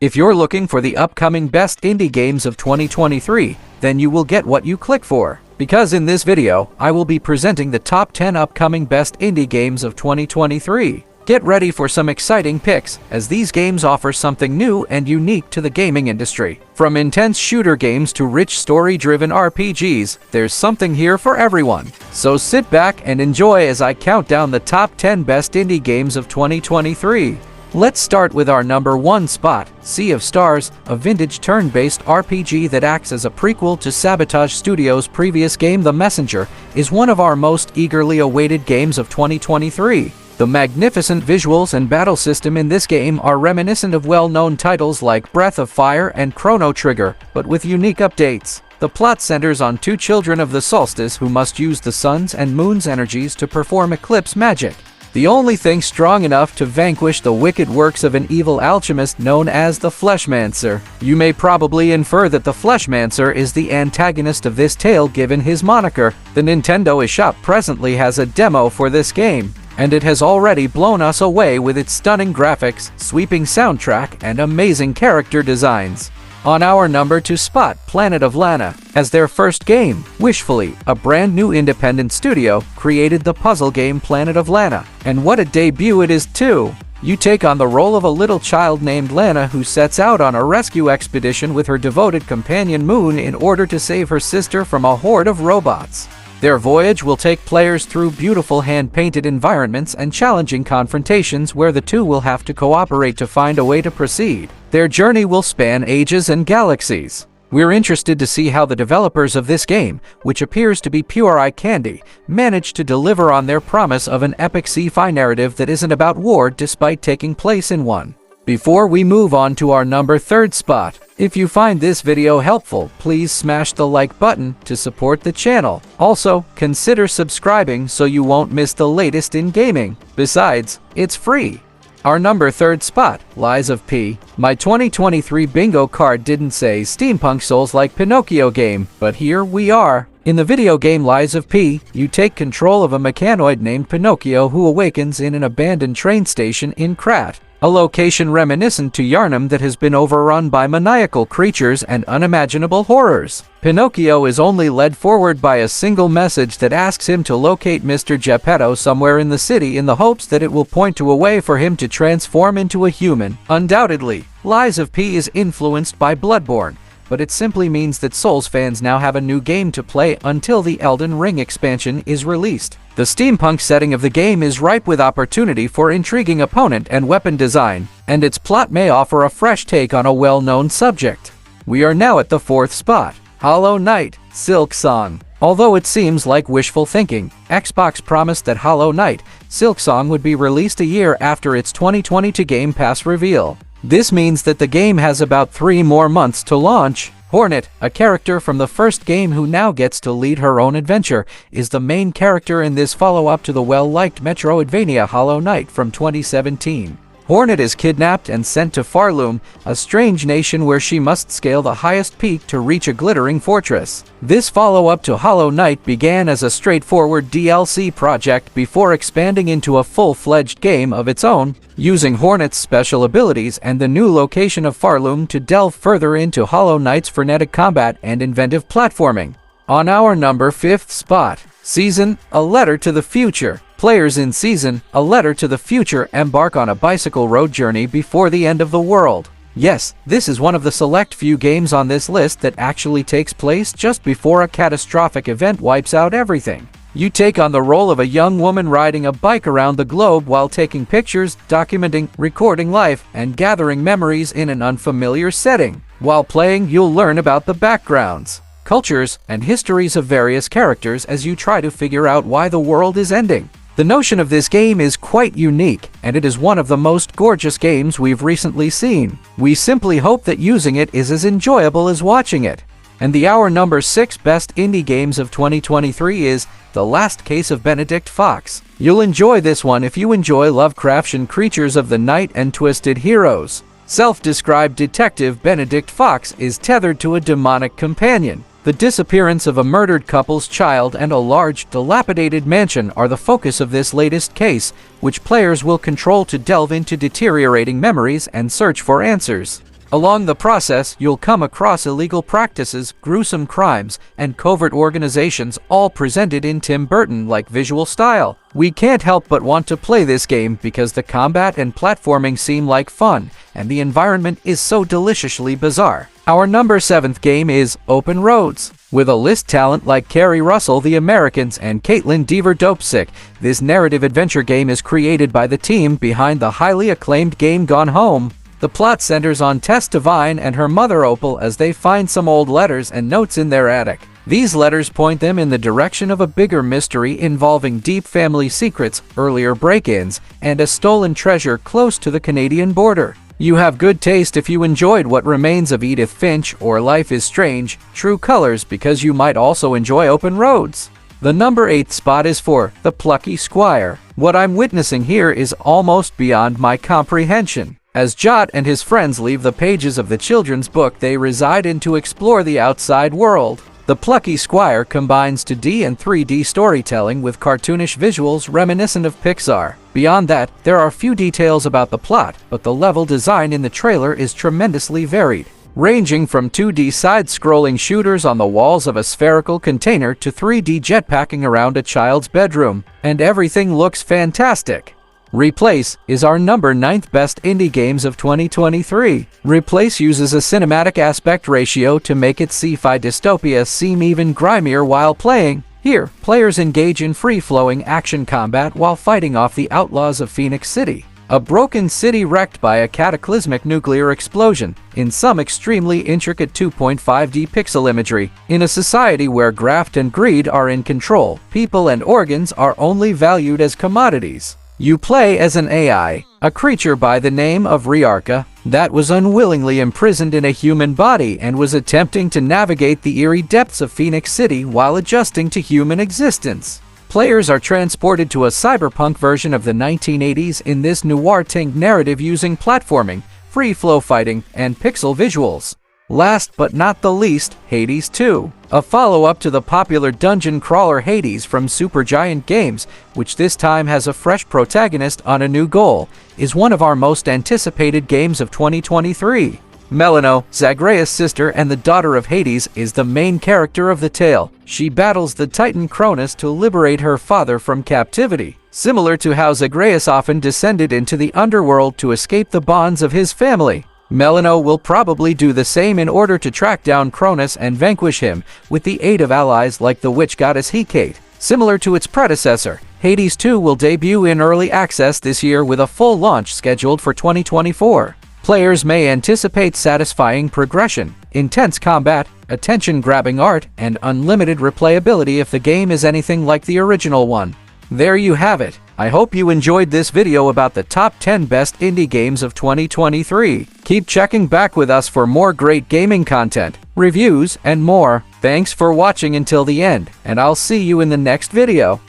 If you're looking for the upcoming best indie games of 2023, then you will get what you click for. Because in this video, I will be presenting the top 10 upcoming best indie games of 2023. Get ready for some exciting picks, as these games offer something new and unique to the gaming industry. From intense shooter games to rich story-driven RPGs, there's something here for everyone. So sit back and enjoy as I count down the top 10 best indie games of 2023. Let's start with our number 1 spot, Sea of Stars, a vintage turn-based RPG that acts as a prequel to Sabotage Studios' previous game The Messenger, is one of our most eagerly awaited games of 2023. The magnificent visuals and battle system in this game are reminiscent of well-known titles like Breath of Fire and Chrono Trigger, but with unique updates. The plot centers on two children of the solstice who must use the sun's and moon's energies to perform eclipse magic. The only thing strong enough to vanquish the wicked works of an evil alchemist known as the Fleshmancer. You may probably infer that the Fleshmancer is the antagonist of this tale given his moniker. The Nintendo eShop presently has a demo for this game, and it has already blown us away with its stunning graphics, sweeping soundtrack, and amazing character designs. On our number 2 spot, Planet of Lana. As their first game, Wishfully, a brand new independent studio, created the puzzle game Planet of Lana. And what a debut it is too! You take on the role of a little child named Lana who sets out on a rescue expedition with her devoted companion Moon in order to save her sister from a horde of robots. Their voyage will take players through beautiful hand-painted environments and challenging confrontations where the two will have to cooperate to find a way to proceed. Their journey will span ages and galaxies. We're interested to see how the developers of this game, which appears to be pure eye candy, manage to deliver on their promise of an epic sci-fi narrative that isn't about war despite taking place in one. Before we move on to our number 3 spot, if you find this video helpful, please smash the like button to support the channel. Also, consider subscribing so you won't miss the latest in gaming. Besides, it's free. Our number 3 spot, Lies of P. My 2023 bingo card didn't say Steampunk Souls-like Pinocchio game, but here we are. In the video game Lies of P, you take control of a mechanoid named Pinocchio who awakens in an abandoned train station in Krat, a location reminiscent to Yarnum that has been overrun by maniacal creatures and unimaginable horrors. Pinocchio is only led forward by a single message that asks him to locate Mr. Geppetto somewhere in the city in the hopes that it will point to a way for him to transform into a human. Undoubtedly, Lies of P is influenced by Bloodborne, but it simply means that Souls fans now have a new game to play until the Elden Ring expansion is released. The steampunk setting of the game is ripe with opportunity for intriguing opponent and weapon design, and its plot may offer a fresh take on a well-known subject. We are now at the 4th spot, Hollow Knight, Silksong. Although it seems like wishful thinking, Xbox promised that Hollow Knight, Silksong would be released a year after its 2022 Game Pass reveal. This means that the game has about 3 more months to launch. Hornet, a character from the first game who now gets to lead her own adventure, is the main character in this follow-up to the well-liked Metroidvania Hollow Knight from 2017. Hornet is kidnapped and sent to Farloom, a strange nation where she must scale the highest peak to reach a glittering fortress. This follow-up to Hollow Knight began as a straightforward DLC project before expanding into a full-fledged game of its own, using Hornet's special abilities and the new location of Farloom to delve further into Hollow Knight's frenetic combat and inventive platforming. On our number 5th spot, Season, A Letter to the Future. Players in Season, A Letter to the Future embark on a bicycle road journey before the end of the world. Yes, this is one of the select few games on this list that actually takes place just before a catastrophic event wipes out everything. You take on the role of a young woman riding a bike around the globe while taking pictures, documenting, recording life, and gathering memories in an unfamiliar setting. While playing, you'll learn about the backgrounds, cultures, and histories of various characters as you try to figure out why the world is ending. The notion of this game is quite unique, and it is one of the most gorgeous games we've recently seen. We simply hope that using it is as enjoyable as watching it. And our number 6 best indie games of 2023 is The Last Case of Benedict Fox. You'll enjoy this one if you enjoy Lovecraftian creatures of the night and twisted heroes. Self-described detective Benedict Fox is tethered to a demonic companion. The disappearance of a murdered couple's child and a large, dilapidated mansion are the focus of this latest case, which players will control to delve into deteriorating memories and search for answers. Along the process, you'll come across illegal practices, gruesome crimes, and covert organizations, all presented in Tim Burton-like visual style. We can't help but want to play this game because the combat and platforming seem like fun, and the environment is so deliciously bizarre. Our number 7th game is Open Roads. With a list talent like Carrie Russell, The Americans, and Caitlin Dever Dopesick, this narrative adventure game is created by the team behind the highly acclaimed game Gone Home. The plot centers on Tess Devine and her mother Opal as they find some old letters and notes in their attic. These letters point them in the direction of a bigger mystery involving deep family secrets, earlier break-ins, and a stolen treasure close to the Canadian border. You have good taste if you enjoyed What Remains of Edith Finch or Life is Strange, True Colors, because you might also enjoy Open Roads. The number 8th spot is for The Plucky Squire. What I'm witnessing here is almost beyond my comprehension. As Jot and his friends leave the pages of the children's book they reside in to explore the outside world. The Plucky Squire combines 2D and 3D storytelling with cartoonish visuals reminiscent of Pixar. Beyond that, there are few details about the plot, but the level design in the trailer is tremendously varied, ranging from 2D side-scrolling shooters on the walls of a spherical container to 3D jetpacking around a child's bedroom, and everything looks fantastic. Replace is our number 9th best indie games of 2023. Replace uses a cinematic aspect ratio to make its sci-fi dystopia seem even grimier while playing. Here, players engage in free-flowing action combat while fighting off the outlaws of Phoenix City, a broken city wrecked by a cataclysmic nuclear explosion, in some extremely intricate 2.5D pixel imagery. In a society where graft and greed are in control, people and organs are only valued as commodities. You play as an AI, a creature by the name of Riarka, that was unwillingly imprisoned in a human body and was attempting to navigate the eerie depths of Phoenix City while adjusting to human existence. Players are transported to a cyberpunk version of the 1980s in this noir-tinged narrative using platforming, free-flow fighting, and pixel visuals. Last but not the least, Hades 2, a follow-up to the popular dungeon crawler Hades from Supergiant Games, which this time has a fresh protagonist on a new goal, is one of our most anticipated games of 2023. Melano, Zagreus' sister and the daughter of Hades, is the main character of the tale. She battles the Titan Cronus to liberate her father from captivity, similar to how Zagreus often descended into the underworld to escape the bonds of his family. Melano will probably do the same in order to track down Cronus and vanquish him, with the aid of allies like the witch goddess Hecate. Similar to its predecessor, Hades 2 will debut in early access this year with a full launch scheduled for 2024. Players may anticipate satisfying progression, intense combat, attention-grabbing art, and unlimited replayability if the game is anything like the original one. There you have it. I hope you enjoyed this video about the top 10 best indie games of 2023. Keep checking back with us for more great gaming content, reviews, and more. Thanks for watching until the end, and I'll see you in the next video.